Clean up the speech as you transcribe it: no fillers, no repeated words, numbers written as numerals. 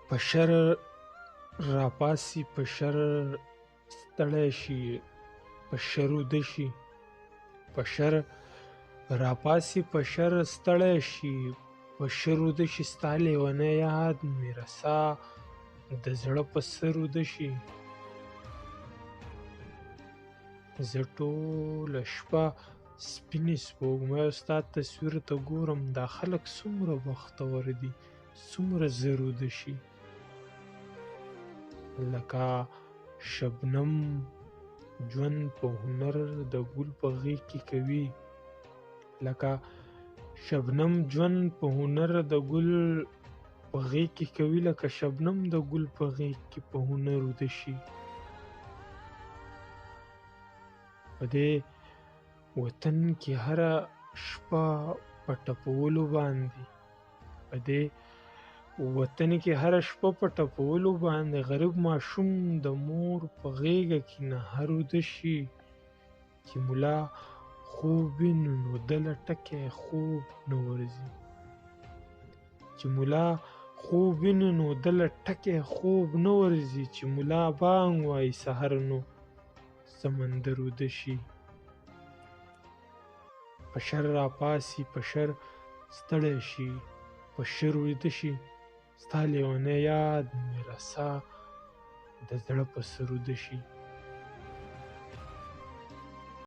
په شر راپاسي په شر ستړی شي په شر ویده شي په شر راپاسي په شر ستړی شي په شر ویده شي ستا لیونی یاد مې رسا د زړه په سر ویده شي زه ټوله شپه سپینې سپوږمیو ستا تصویر ته ګورم دا خلک څومره بختور دي څومره زر ویده شي لکه شبنم ژوند په هنر د ګل په غېږ کې کوي لکه شبنم ژوند په هنر د ګل په غېږ کې کوي لکه شبنم د ګل په غېږ کې په هنر ویده شي په دې وطن کې هره شپه په ټپولو باندې په دې وطن کې هره شپه په ټپولو باندې غریب ماشوم د مور په غېږه کې نهر ویده شي چې ملا خوب ویني نو دله ټکی خوب نه ورځي چې ملا خوب ویني نو دله ټکی خوب نه ورځي چې ملا بانګ وایي سحر نو سمندر ویده شي په شر راپاسي په شر ستړی شي په شر ویده شي ستا لیونی یاد مې رسا د زړه په سر ویده شي